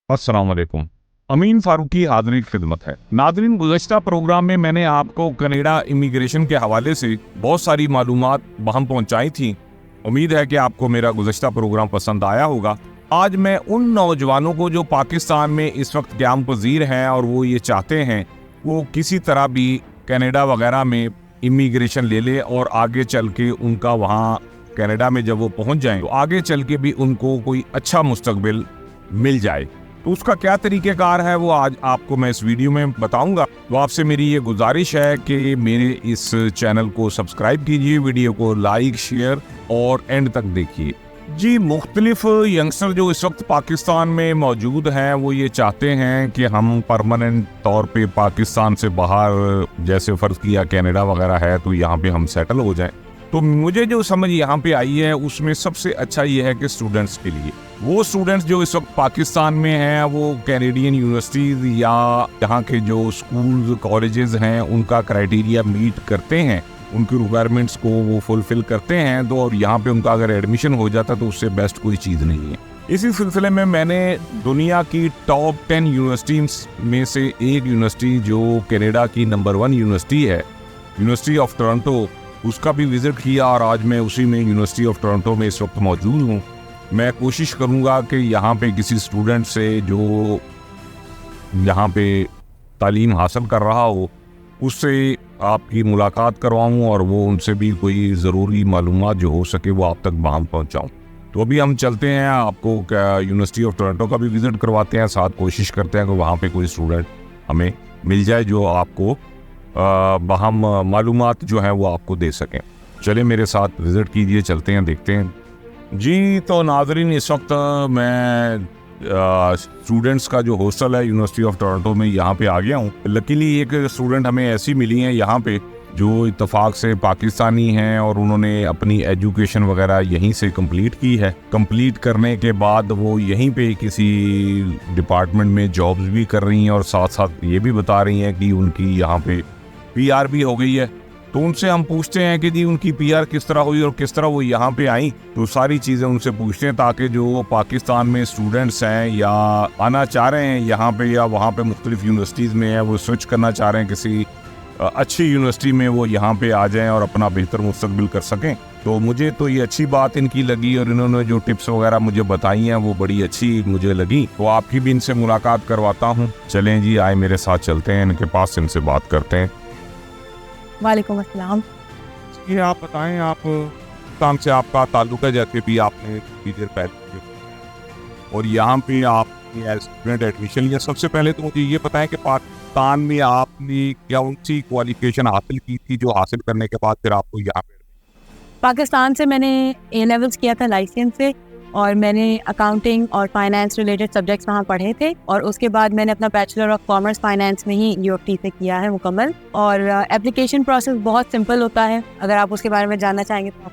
अस्सलाम वालेकुम। अमीन फारूकी हाज़िर खिदमत है। नाज़रीन, गुज़श्ता प्रोग्राम में मैंने आपको कनाडा इमिग्रेशन के हवाले से बहुत सारी मालूमात बहम पहुंचाई थी। उम्मीद है कि आपको मेरा गुज़श्ता प्रोग्राम पसंद आया होगा। आज मैं उन नौजवानों को जो पाकिस्तान में इस वक्त क़याम पज़ीर हैं और वो ये चाहते हैं वो किसी तरह भी कनाडा वगैरह में इमिग्रेशन ले ले और आगे चल के उनका वहाँ कनाडा में जब वो पहुँच जाएँ तो आगे चल के भी उनको कोई अच्छा मुस्तकबिल मिल जाए, तो उसका क्या तरीक़ेकार है वो आज आपको मैं इस वीडियो में बताऊंगा। तो आपसे मेरी ये गुजारिश है कि मेरे इस चैनल को सब्सक्राइब कीजिए, वीडियो को लाइक शेयर और एंड तक देखिए। जी, मुख्तलिफ यंगस्टर जो इस वक्त पाकिस्तान में मौजूद हैं वो ये चाहते हैं कि हम परमानेंट तौर पे पाकिस्तान से बाहर, जैसे फ़र्ज़ किया कनाडा वगैरह है, तो यहाँ पे हम सेटल हो जाएं। तो मुझे जो समझ यहाँ पे आई है उसमें सबसे अच्छा ये है कि स्टूडेंट्स के लिए, वो स्टूडेंट्स जो इस वक्त पाकिस्तान में हैं वो कैनेडियन यूनिवर्सिटीज़ या यहाँ के जो स्कूल्स कॉलेजेस हैं उनका क्राइटेरिया मीट करते हैं, उनकी रिक्वायरमेंट्स को वो फुलफ़िल करते हैं, तो और यहाँ पे उनका अगर एडमिशन हो जाता तो उससे बेस्ट कोई चीज़ नहीं है। इसी सिलसिले में मैंने दुनिया की टॉप 10 यूनिवर्सिटीज़ में से एक यूनिवर्सिटी जो कनाडा की नंबर 1 यूनिवर्सिटी है, यूनिवर्सिटी ऑफ टोरंटो, उसका भी विज़िट किया और आज मैं उसी में यूनिवर्सिटी ऑफ टोरंटो में इस वक्त मौजूद हूँ। मैं कोशिश करूँगा कि यहाँ पे किसी स्टूडेंट से जो यहाँ पे तालीम हासिल कर रहा हो उससे आपकी मुलाकात करवाऊँ और वो उनसे भी कोई ज़रूरी मालूमात जो हो सके वो आप तक बहम पहुँचाऊँ। तो अभी हम चलते हैं, आपको यूनिवर्सिटी ऑफ टोरंटो का भी विज़िट करवाते हैं, साथ कोशिश करते हैं कि वहाँ पे कोई स्टूडेंट हमें मिल जाए जो आपको बहम मालूमात जो हैं वो आपको दे सकें। चले मेरे साथ विज़िट कीजिए, चलते हैं, देखते हैं। जी, तो नाज़रीन, इस वक्त मैं स्टूडेंट्स का जो हॉस्टल है यूनिवर्सिटी ऑफ टोरंटो में यहाँ पे आ गया हूँ। लकीली एक स्टूडेंट हमें ऐसी मिली हैं यहाँ पे जो इत्तफाक से पाकिस्तानी हैं और उन्होंने अपनी एजुकेशन वगैरह यहीं से कंप्लीट की है। कंप्लीट करने के बाद वो यहीं पे किसी डिपार्टमेंट में जॉब्स भी कर रही हैं और साथ साथ ये भी बता रही हैं कि उनकी यहाँ पे PR भी हो गई है। तो उनसे हम पूछते हैं कि जी उनकी PR किस तरह हुई और किस तरह वो यहाँ पे आई, तो सारी चीज़ें उनसे पूछते हैं ताकि जो पाकिस्तान में स्टूडेंट्स हैं या आना चाह रहे हैं यहाँ पे या वहाँ पे मुख्तलिफ यूनिवर्सिटीज़ में है, वो स्विच करना चाह रहे हैं किसी अच्छी यूनिवर्सिटी में, वो यहाँ पे आ जाएं और अपना बेहतर मुस्तकबिल कर सकें। तो मुझे तो ये अच्छी बात इनकी लगी और इन्होंने जो टिप्स वगैरह मुझे बताई हैं वो बड़ी अच्छी मुझे लगी, तो आपकी भी इनसे मुलाकात करवाता हूँ। चलें जी, आए मेरे साथ चलते हैं, इनके पास इनसे बात करते हैं। वालेकुम अस्सलाम। ये आप बताएं, आप पाकिस्तान से आपका ताल्लुक है, जैसे भी आपने टीचर पहले और यहाँ पे आप स्टूडेंट एडमिशन लिया। सबसे पहले तो मुझे ये बताएं कि पाकिस्तान में आपने क्या सी क्वालिफिकेशन हासिल की थी जो हासिल करने के बाद फिर आपको यहाँ पे? पाकिस्तान से मैंने A-levels किया था लाइसेंस से और मैंने अकाउंटिंग और फाइनेंस रिलेटेड सब्जेक्ट्स वहाँ पढ़े थे और उसके बाद मैंने अपना बैचलर ऑफ कॉमर्स फाइनेंस में ही UFT से किया है मुकम्मल। और एप्लीकेशन प्रोसेस बहुत सिंपल होता है, अगर आप उसके बारे में जानना चाहेंगे तो।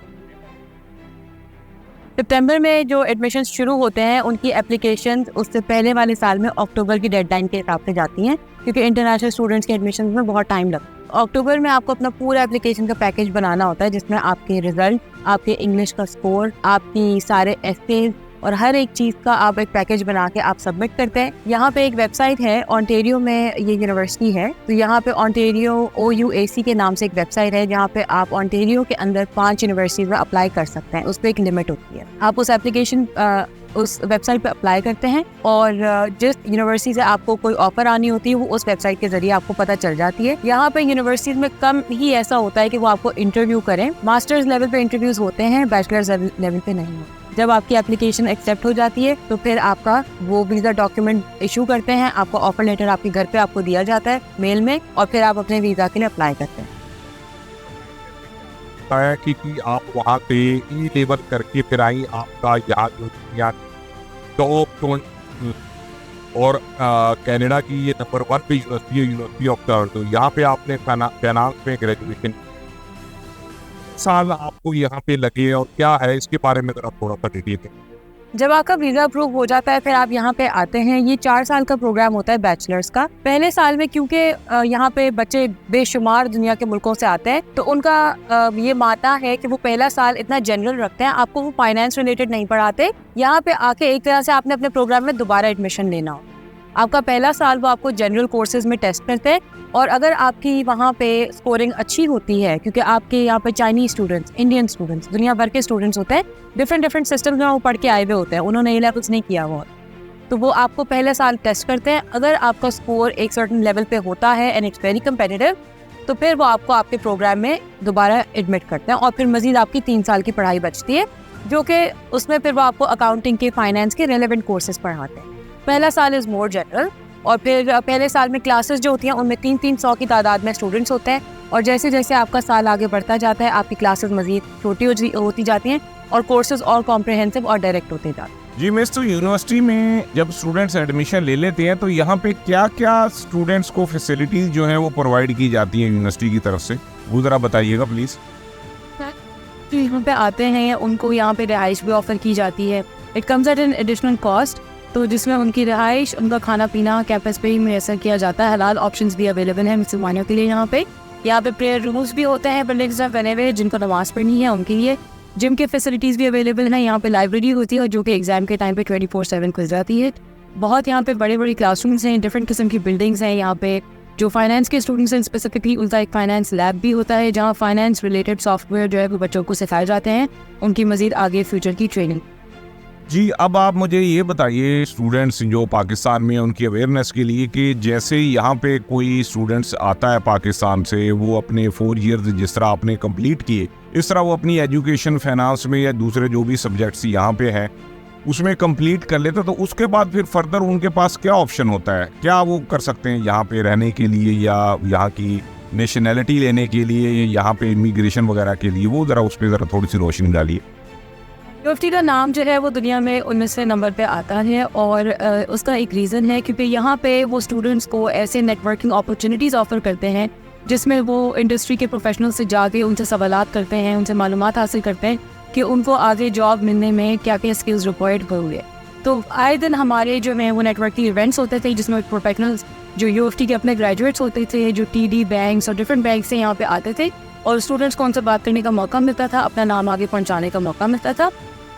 सितंबर में जो एडमिशन शुरू होते हैं उनकी एप्लीकेशन उससे पहले वाले साल में अक्टूबर की डेडलाइन के हिसाब से जाती हैं, क्योंकि इंटरनेशनल स्टूडेंट्स के एडमिशन में बहुत टाइम लगता है। अक्टूबर में आपको अपना पूरा एप्लीकेशन का पैकेज बनाना होता है जिसमें आपके रिजल्ट, आपके इंग्लिश का स्कोर, आपकी सारे एसेज और हर एक चीज़ का आप एक पैकेज बना के आप सबमिट करते हैं। यहाँ पे एक वेबसाइट है, ओंटारियो में ये यूनिवर्सिटी है, तो यहाँ पे ओंटारियो OUAC के नाम से एक वेबसाइट है जहाँ पे आप ओंटारियो के अंदर 5 यूनिवर्सिटीज में अप्लाई कर सकते हैं। उस पर एक लिमिट होती है। आप उस एप्लीकेशन उस वेबसाइट पे अप्लाई करते हैं और जिस यूनिवर्सिटी से आपको कोई ऑफर आनी होती है वो उस वेबसाइट के जरिए आपको पता चल जाती है। यहाँ पे यूनिवर्सिटीज में कम ही ऐसा होता है कि वो आपको इंटरव्यू करें। मास्टर्स लेवल पे इंटरव्यूज होते हैं, बैचलर्स लेवल पे नहीं होते। जब आपकी एप्लीकेशन एक्सेप्ट हो जाती है तो फिर आपका वो वीज़ा डॉक्यूमेंट इशू करते हैं, आपका ऑफर लेटर आपके घर पे आपको दिया जाता है मेल में, और फिर आप अपने वीज़ा के लिए अप्लाई करते हैं। कि आप वहाँ पे E-level करके फिर आई, आपका यहाँ टॉप और कनाडा की ये नंबर 1 पे यूनिवर्सिटी है, यूनिवर्सिटी ऑफ टोरंटो। यहाँ पे आपने फाइनेंस में ग्रेजुएशन साल आपको यहाँ पे लगे और क्या है इसके बारे में अगर आप थोड़ा सा डिटेल दें। जब आपका वीज़ा अप्रूव हो जाता है फिर आप यहाँ पे आते हैं। ये 4 साल का प्रोग्राम होता है बैचलर्स का। पहले साल में क्योंकि यहाँ पे बच्चे बेशुमार दुनिया के मुल्कों से आते हैं तो उनका ये मानना है कि वो पहला साल इतना जनरल रखते हैं, आपको वो फाइनेंस रिलेटेड नहीं पढ़ाते। यहाँ पे आके एक तरह से आपने अपने प्रोग्राम में दोबारा एडमिशन लेना हो। आपका पहला साल वो आपको जनरल कोर्सेज में टेस्ट करते हैं और अगर आपकी वहाँ पे स्कोरिंग अच्छी होती है, क्योंकि आपके यहाँ पे चाइनीज स्टूडेंट्स, इंडियन स्टूडेंट्स, दुनिया भर के स्टूडेंट्स होते हैं, डिफरेंट सिस्टम्स में वो पढ़ के आए हुए होते हैं, उन्होंने ये लेवल्स नहीं किया हुआ, तो वो आपको पहले साल टेस्ट करते हैं। अगर आपका स्कोर एक सर्टेन लेवल पे होता है एंड इट्स वेरी कम्पिटिटिव, तो फिर वो आपको आपके प्रोग्राम में दोबारा एडमिट करते हैं और फिर मजीद आपकी 3 साल की पढ़ाई बचती है, जो कि उसमें फिर वो आपको अकाउंटिंग के, फाइनेंस के रेलेवेंट कोर्सेज पढ़ाते हैं। पहला साल इज़ मोर जनरल और फिर पहले साल में क्लासेस जो होती हैं उनमें 300 की तादाद में स्टूडेंट्स होते हैं और जैसे जैसे आपका साल आगे बढ़ता जाता है आपकी क्लासेस मजीद छोटी होती जाती हैं और कोर्सेज और कॉम्प्रहेंसिव और डायरेक्ट होते जाते हैं। जी मिस, तो यूनिवर्सिटी में जब स्टूडेंट्स एडमिशन ले लेते हैं तो यहाँ पे क्या क्या स्टूडेंट्स को फैसिलिटीज जो है वो प्रोवाइड की जाती हैं यूनिवर्सिटी की तरफ से, वो ज़रा बताइएगा प्लीज़। जो यहाँ पे आते हैं उनको यहाँ पे रिहाइश भी ऑफर की जाती है। It comes at an additional cost, तो जिसमें उनकी रिहाइश, उनका खाना पीना कैंपस पे ही मैसर किया जाता है। हलाल ऑप्शंस भी अवेलेबल हैं मुसलमानों के लिए। यहाँ पे प्रेयर रूम्स भी होते हैं बिल्डिंग्स में बने हुए, जिनको नमाज पढ़नी है उनके लिए। जिम के फैसिलिटीज़ भी अवेलेबल हैं। यहाँ पे लाइब्रेरी होती है जो कि एग्जाम के टाइम पे 24/7 खुल जाती है। बहुत यहाँ पे बड़े बड़े क्लासरूम्स हैं, डिफरेंट किस्म की बिल्डिंग्स हैं। यहाँ पे जो फाइनेंस के स्टूडेंट्स हैं स्पेसिफिकली उनका एक फाइनेंस लैब भी होता है जहाँ फाइनेंस रिलेटेड सॉफ्टवेयर जो है वो बच्चों को सिखाए जाते हैं, उनकी मजीद आगे फ्यूचर की ट्रेनिंग। जी, अब आप मुझे ये बताइए स्टूडेंट्स जो पाकिस्तान में, उनकी अवेयरनेस के लिए कि जैसे यहाँ पे कोई स्टूडेंट्स आता है पाकिस्तान से, वो अपने 4 ईयर्स जिस तरह आपने कंप्लीट किए, इस तरह वो अपनी एजुकेशन फाइनेंस में या दूसरे जो भी सब्जेक्ट्स यहाँ पे हैं उसमें कंप्लीट कर लेते, तो उसके बाद फिर फर्दर उनके पास क्या ऑप्शन होता है? क्या वो कर सकते हैं यहाँ पे रहने के लिए या यहाँ की नेशनैलिटी लेने के लिए या यहाँ पे इमिग्रेशन वगैरह के लिए? वो ज़रा उस पर ज़रा थोड़ी सी रोशनी डालिए। यूएफटी का नाम जो है वो दुनिया में 19वें नंबर पे आता है और उसका एक रीज़न है क्योंकि यहाँ पे वो स्टूडेंट्स को ऐसे नेटवर्किंग अपॉर्चुनिटीज़ ऑफर करते हैं जिसमें वो इंडस्ट्री के प्रोफेशनल से जाके उनसे सवालात करते हैं, उनसे मालूमात हासिल करते हैं कि उनको आगे जॉब मिलने में क्या क्या स्किल्स रिक्वायर्ड होंगे। तो आए दिन हमारे जो है वो नेटवर्किंग इवेंट्स होते थे जिसमें प्रोफेशनल्स जो यूएफटी के अपने ग्रेजुएट्स होते थे, जो टीडी बैंक्स और डिफरेंट बैंक से यहाँ पे आते थे और स्टूडेंट्स को उनसे बात करने का मौका मिलता था, अपना नाम आगे पहुँचाने का मौका मिलता था।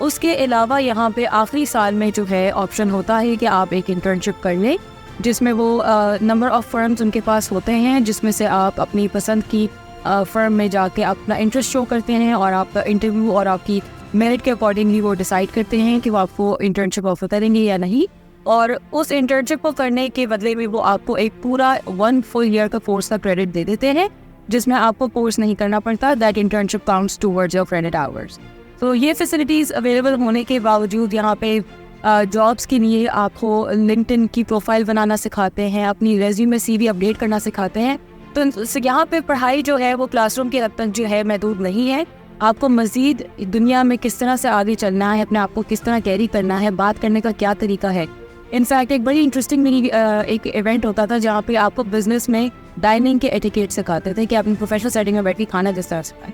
उसके अलावा यहाँ पे आखिरी साल में जो है ऑप्शन होता है कि आप एक इंटर्नशिप कर लें जिसमें वो नंबर ऑफ़ फर्म्स उनके पास होते हैं जिसमें से आप अपनी पसंद की फर्म में जाके अपना इंटरेस्ट शो करते हैं और आप इंटरव्यू और आपकी मेरिट के अकॉर्डिंगली वो डिसाइड करते हैं कि वो आपको इंटर्नशिप ऑफर करेंगे या नहीं। और उस इंटर्नशिप को करने के बदले में वो आपको एक पूरा 1 फुल ईयर का कोर्स का क्रेडिट दे देते हैं जिसमें आपको कोर्स नहीं करना पड़ता। That internship counts towards your credit hours. तो ये फैसिलिटीज़ अवेलेबल होने के बावजूद यहाँ पे जॉब्स के लिए आपको लिंक्डइन की प्रोफाइल बनाना सिखाते हैं, अपनी रेज्यूमे CV अपडेट करना सिखाते हैं। तो यहाँ पे पढ़ाई जो है वो क्लासरूम के हद तक जो है महदूद नहीं है। आपको मज़ीद दुनिया में किस तरह से आगे चलना है, अपने आप को किस तरह कैरी करना है, बात करने का क्या तरीका है। इनफैक्ट एक बड़ी इंटरेस्टिंग मेरी एक इवेंट होता था जहाँ पे आपको बिजनेस में डाइनिंग के एटिकेट सिखाते थे कि अपनी प्रोफेशनल सेटिंग में बैठ के खाना जिस तरह सिखाएं।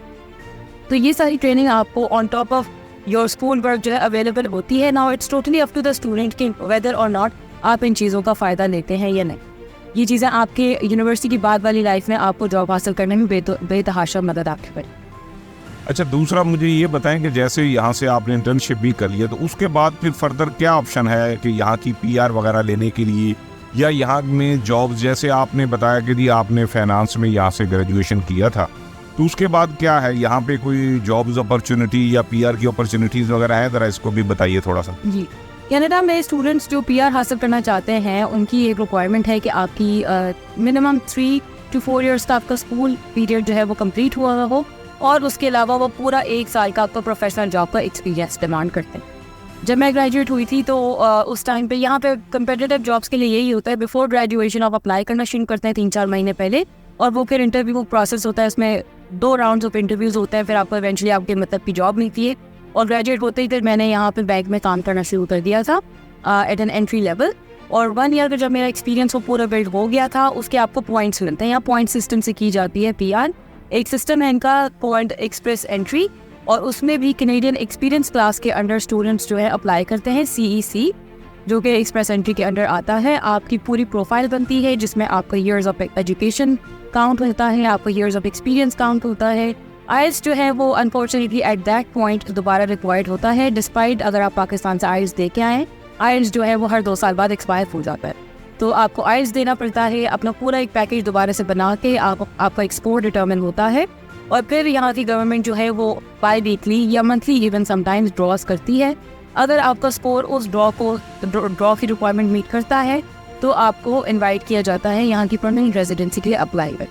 तो ये सारी ट्रेनिंग आपको on top of your school work जो है अवेलेबल होती है। Now it's totally up to the student कि वेदर और नॉट आप इन चीज़ों का फ़ायदा लेते हैं या नहीं। ये चीज़ें आपके यूनिवर्सिटी की बाद वाली लाइफ में आपको जॉब हासिल करने में बेतहाशा मदद आपकी करें। अच्छा, दूसरा मुझे ये बताएं कि जैसे यहाँ से आपने इंटर्नशिप भी कर लिया तो उसके बाद फिर फर्दर क्या ऑप्शन है कि यहाँ की PR वगैरह लेने के लिए या यहाँ में जॉब, जैसे आपने बताया कि जी आपने फाइनेंस में यहाँ से ग्रेजुएशन किया था, तो उसके बाद क्या है यहाँ पे कोई जॉब्स अपॉर्चुनिटी या PR की अपॉर्चुनिटीज़ वगैरह है? ज़रा इसको भी बताइए थोड़ा सा। जी, कनाडा में स्टूडेंट्स जो PR हासिल करना चाहते हैं उनकी एक रिक्वायरमेंट है कि आपकी मिनिमम 3 to 4 ईयर्स का आपका स्कूल पीरियड जो है वो कंप्लीट हुआ हो और उसके अलावा वो पूरा 1 साल का आपका प्रोफेशनल जॉब का एक्सपीरियंस डिमांड करते हैं। जब मैं ग्रेजुएट हुई थी तो उस टाइम पे यहाँ पे कंपेटिटिव जॉब्स के लिए यही होता है, बिफोर ग्रेजुएशन आप अप्लाई करना शुरू करते हैं 3-4 महीने पहले और वो फिर इंटरव्यू प्रोसेस होता है, इसमें 2 राउंड्स ऑफ इंटरव्यूज़ होते हैं, फिर आपको इवेंचुअली आपके मतलब की जॉब मिलती है। और ग्रेजुएट होते ही फिर मैंने यहाँ पे बैंक में काम करना शुरू कर दिया था एट एन एंट्री लेवल। और 1 ईयर का जब मेरा एक्सपीरियंस वो पूरा बिल्ड हो गया था उसके आपको पॉइंट्स मिलते हैं। यहाँ पॉइंट सिस्टम से की जाती है PR। एक सिस्टम है इनका पॉइंट एक्सप्रेस एंट्री, और उसमें भी कैनेडियन एक्सपीरियंस क्लास के अंडर स्टूडेंट्स जो है अप्लाई करते हैं CEC, जो कि एक्सप्रेस एंट्री के अंडर आता है। आपकी पूरी प्रोफाइल बनती है जिसमें आपका ईयर्स ऑफ एजुकेशन काउंट होता है, आपका ईयर्स ऑफ एक्सपीरियंस काउंट होता है। आइल्स जो है वो अनफॉर्चुनेटली एट दैट पॉइंट दोबारा रिक्वायर्ड होता है, डिस्पाइट अगर आप पाकिस्तान से आइल्स दे के आएँ। आइल्स जो है वो हर 2 साल बाद एक्सपायर हो जाता है, तो आपको आइल्स देना पड़ता है। अपना पूरा एक पैकेज दोबारा से बना के आपका एक्सपोर्ट डिटर्मिन होता है, और फिर यहाँ की गवर्नमेंट जो है वो बाई वीकली या मंथली इवन समटाइम्स ड्रॉस करती है। अगर आपका स्कोर उस ड्रॉ की रिक्वायरमेंट मीट करता है तो आपको इनवाइट किया जाता है यहाँ की परमानेंट रेजिडेंसी के लिए अप्लाई कर।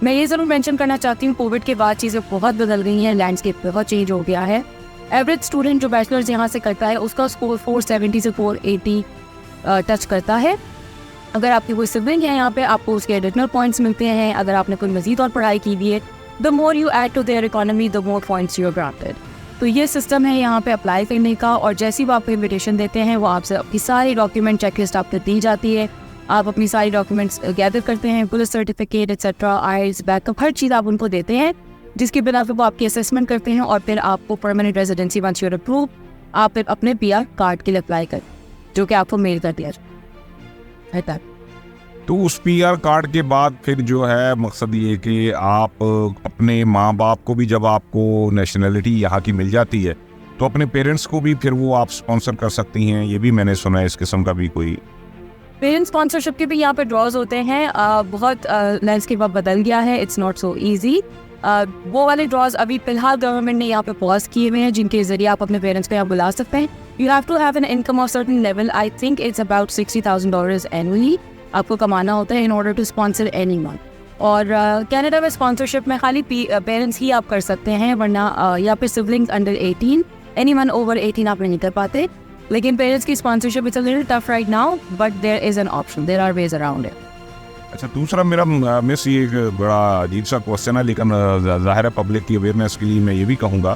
मैं ये ज़रूर मेंशन करना चाहती हूँ, कोविड के बाद चीज़ें बहुत बदल गई हैं, लैंडस्केप बहुत चेंज हो गया है। एवरेज स्टूडेंट जो बैचलर्स यहाँ से करता है उसका स्कोर 470 से 480 टच करता है। अगर आपकी कोई सिबलिंग है यहाँ पे, आपको उसके एडिशनल पॉइंट्स मिलते हैं। अगर आपने कोई मजीद और पढ़ाई की भी है, the more you add to their economy the more points you are granted. तो ये सिस्टम है यहाँ पे अप्लाई करने का, और जैसे ही वो आपको इन्विटेशन देते हैं वो आपसे अपनी सारी डॉक्यूमेंट चेकलिस्ट आपको दी जाती है। आप अपनी सारी डॉक्यूमेंट्स गैदर करते हैं, पुलिस सर्टिफिकेट एक्सेट्रा, आइल्स, बैकअप, हर चीज़ आप उनको देते हैं, जिसके बिना पे वो आपकी असेसमेंट करते हैं, और फिर आपको permanent residency once you are approve, आप फिर अपने PR कार्ड के लिए अप्लाई करें, जो कि आपको मेल कर दिया जाता है। तो उस PR कार्ड के बाद फिर जो है मकसद ये कि आप अपने माँ बाप को भी, जब आपको नेशनलिटी यहाँ की मिल जाती है, तो अपने पेरेंट्स को भी फिर वो आप स्पॉन्सर कर सकती हैं। ये भी मैंने सुना है, इस किस्म का भी कोई पेरेंट्स स्पॉन्सरशिप के भी यहाँ पे ड्रॉज होते हैं। बहुत लैंडस्केप अब बदल गया है, इट्स नॉट सो ईजी। वो वाले ड्रॉज अभी फिलहाल गवर्नमेंट ने यहाँ पे पॉज किए हुए हैं, जिनके जरिए आप अपने पेरेंट्स को यहाँ बुला सकते हैं। You have to have an income of certain level, I think it's about $60,000 annually आपको कमाना होता है in order to sponsor anyone. और कनाडा में स्पॉन्सरशिप में खाली पेरेंट्स ही आप कर सकते हैं, वरना या फिर सिबलिंग्स अंडर 18, एनीवन ओवर 18 आप नहीं कर पाते। लेकिन पेरेंट्स की sponsorship it's a little tough right now, but there is an option, there are ways around it. अच्छा, दूसरा मेरा मिस ये एक बड़ा अजीब सा क्वेश्चन है, लेकिन ज़ाहिर है पब्लिक की अवेयरनेस के लिए मैं ये भी कहूँगा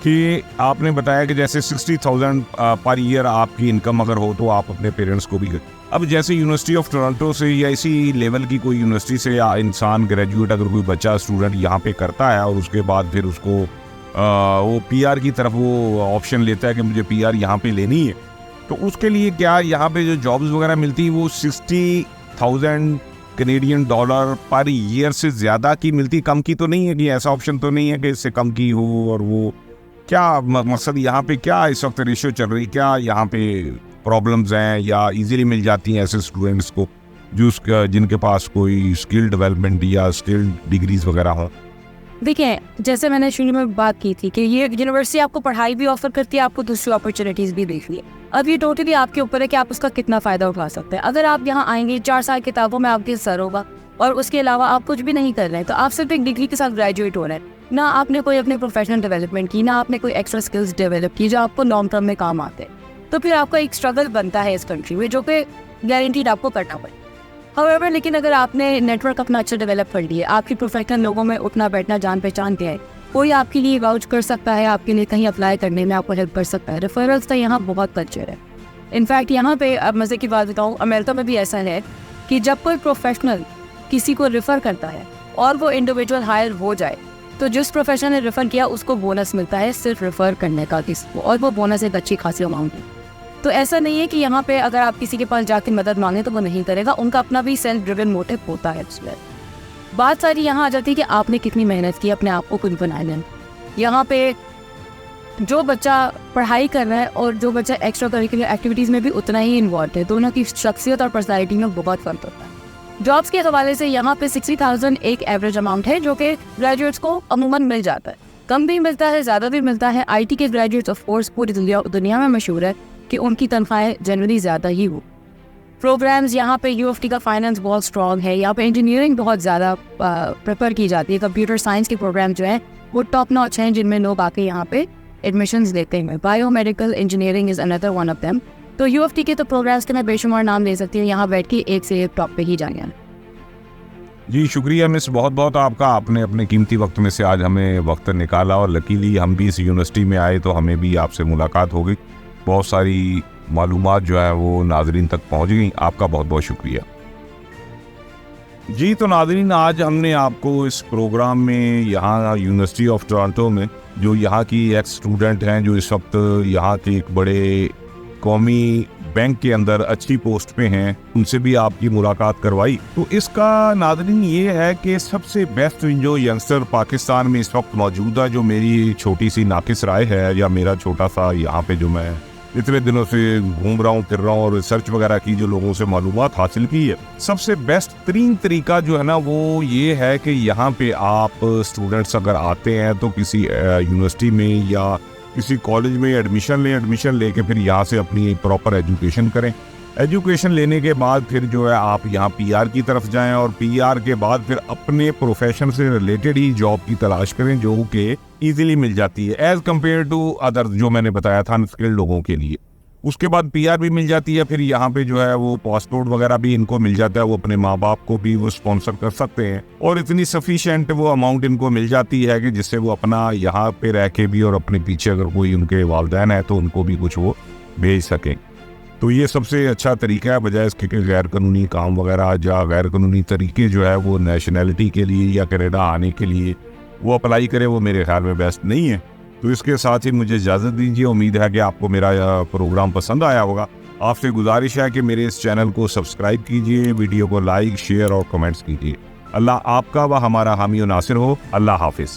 कि आपने बताया कि जैसे 60,000 पर ईयर आपकी इनकम अगर हो तो आप अपने पेरेंट्स को भी। अब जैसे यूनिवर्सिटी ऑफ टोरंटो से या इसी लेवल की कोई यूनिवर्सिटी से या इंसान ग्रेजुएट अगर कोई बच्चा स्टूडेंट यहाँ पे करता है और उसके बाद फिर उसको वो PR की तरफ वो ऑप्शन लेता है कि मुझे PR यहाँ पे लेनी है, तो उसके लिए क्या यहाँ पे जो जॉब्स वगैरह मिलती है वो 60,000 कैनेडियन डॉलर पर ईयर से ज़्यादा की मिलती, कम की तो नहीं है? कि ऐसा ऑप्शन तो नहीं है कि इससे कम की हो? और वो क्या मकसद यहाँ पे क्या इस वक्त रेशियो चल रही, क्या यहाँ पे प्रॉब्लम्स हैं या इजीली मिल जाती हैं ऐसे स्टूडेंट्स को जो जिनके पास कोई स्किल डेवलपमेंट या स्किल डिग्रीज वगैरह हो? देखिए, जैसे मैंने शुरू में बात की थी कि ये यूनिवर्सिटी आपको पढ़ाई भी ऑफर करती है, आपको दूसरी अपॉर्चुनिटीज़ भी देती है। अब ये टोटली आपके ऊपर है कि आप उसका कितना फ़ायदा उठा सकते हैं। अगर आप यहाँ आएंगे 4 साल किताबों में आपके सर होगा और उसके अलावा आप कुछ भी नहीं कर रहे हैं, तो आप सिर्फ एक डिग्री के साथ ग्रेजुएट हो रहे हैं, ना आपने कोई अपने प्रोफेशनल डेवलपमेंट की, ना आपने कोई एक्स्ट्रा स्किल्स डेवलप की जो आपको लॉन्ग टर्म में काम आते हैं। तो फिर आपका एक स्ट्रगल बनता है इस कंट्री में, जो कि गारंटीड आपको करना पड़े। हाउएवर, लेकिन अगर आपने नेटवर्क अपना अच्छा डेवलप कर लिया, आपकी प्रोफेशनल लोगों में उठना बैठना जान पहचान के है, कोई आपके लिए वाउच कर सकता है, आपके लिए कहीं अप्लाई करने में आपको हेल्प कर सकता है। रेफरल्स का यहाँ बहुत कल्चर है। इनफैक्ट यहाँ पे अब मज़े की बात बताऊँ, अमेरिका में भी ऐसा है कि जब कोई प्रोफेशनल किसी को रेफ़र करता है और वो इंडिविजुअल हायर हो जाए, तो जिस प्रोफेशनल ने रेफ़र किया उसको बोनस मिलता है सिर्फ रेफ़र करने का किसी, और वो बोनस एक अच्छी खासी अमाउंट है। तो ऐसा नहीं है कि यहाँ पे अगर आप किसी के पास जाकर मदद मांगे तो वो नहीं करेगा, उनका अपना भी सेल्फ ड्रिवन मोटिव होता है उसमें। बात सारी यहाँ आ जाती है कि आपने कितनी मेहनत की अपने आप को कुछ बनाने में। यहाँ पे जो बच्चा पढ़ाई कर रहा है और जो बच्चा एक्स्ट्रा करिकुलर एक्टिविटीज़ में भी उतना ही इन्वॉल्व है, दोनों की शख्सियत और पर्सनैलिटी में बहुत फ़र्क होता है। जॉब्स के हवाले से यहाँ पे 60,000 एक एवरेज अमाउंट है, जो कि ग्रेजुएट्स को अमूमन मिल जाता है। कम भी मिलता है, ज़्यादा भी मिलता है। IT के ग्रेजुएट्स ऑफ कोर्स पूरी दुनिया में मशहूर है कि उनकी तनख्वाहें जनरली ज़्यादा ही हो। प्रोग्राम्स यहाँ पे UofT का फाइनेंस बहुत स्ट्रॉन्ग है। यहाँ पे इंजीनियरिंग बहुत ज़्यादा प्रेफर की जाती है। कंप्यूटर साइंस के प्रोग्राम जो हैं वो टॉप नॉच हैं, जिनमें लोग आके यहाँ पे एडमिशन्स लेते हैं। Biomedical engineering is another one of them. तो UofT के तो प्रोग्राम्स के मैं बेशुमार नाम ले सकती हूँ, यहाँ बैठ के एक से एक टॉप पे ही जाएंगे। जी शुक्रिया मिस, बहुत बहुत आपका। आपने अपने कीमती वक्त में से आज हमें वक्त निकाला और लकीली हम भी इस यूनिवर्सिटी में आए तो हमें भी आपसे मुलाकात हो गई। बहुत सारी मालूमात जो है वो नाजरीन तक पहुंच गई। आपका बहुत बहुत शुक्रिया। जी तो नाजरीन, आज हमने आपको इस प्रोग्राम में यहाँ यूनिवर्सिटी ऑफ टोरंटो में जो यहाँ की एक्स स्टूडेंट हैं, जो इस वक्त यहाँ के एक बड़े कौमी बैंक के अंदर अच्छी पोस्ट पे हैं, उनसे भी आपकी मुलाकात करवाई। तो इसका नाज़रीन ये है कि सबसे बेस्ट जो यंगस्टर पाकिस्तान में इस वक्त मौजूद है, जो मेरी छोटी सी नाकिस राय है या मेरा छोटा सा यहाँ पे जो मैं इतने दिनों से घूम रहा हूँ, फिर रहा हूँ और रिसर्च वगैरह की, जो लोगों से मालूमात हासिल की है, सबसे बेस्ट तरीन तरीका जो है ना वो ये है कि यहाँ पे आप स्टूडेंट्स अगर आते हैं तो किसी यूनिवर्सिटी में या किसी कॉलेज में एडमिशन लेके फिर यहाँ से अपनी प्रॉपर एजुकेशन करें। एजुकेशन लेने के बाद फिर जो है आप यहाँ पीआर की तरफ जाएं और पीआर के बाद फिर अपने प्रोफेशन से रिलेटेड ही जॉब की तलाश करें, जो कि इजीली मिल जाती है एज़ कम्पेयर टू अदर जो मैंने बताया था अनस्किल्ड लोगों के लिए। उसके बाद पीआर भी मिल जाती है, फिर यहाँ पे जो है वो पासपोर्ट वगैरह भी इनको मिल जाता है, वो अपने माँ बाप को भी वो स्पॉन्सर कर सकते हैं और इतनी सफिशिएंट वो अमाउंट इनको मिल जाती है कि जिससे वो अपना यहाँ पे रह के भी और अपने पीछे अगर कोई उनके वालिदैन है तो उनको भी कुछ वो भेज सकें। तो ये सबसे अच्छा तरीका है, बजाय इसके कि गैर कानूनी काम वगैरह या गैर कानूनी तरीके जो है वो नेशनैलिटी के लिए या कनाडा आने के लिए वो अप्लाई करे, वो मेरे ख्याल में बेस्ट नहीं है। तो इसके साथ ही मुझे इजाज़त दीजिए। उम्मीद है कि आपको मेरा प्रोग्राम पसंद आया होगा। आपसे गुजारिश है कि मेरे इस चैनल को सब्सक्राइब कीजिए, वीडियो को लाइक, शेयर और कमेंट्स कीजिए। अल्लाह आपका व हमारा हामी और नासिर हो। अल्लाह हाफिज़।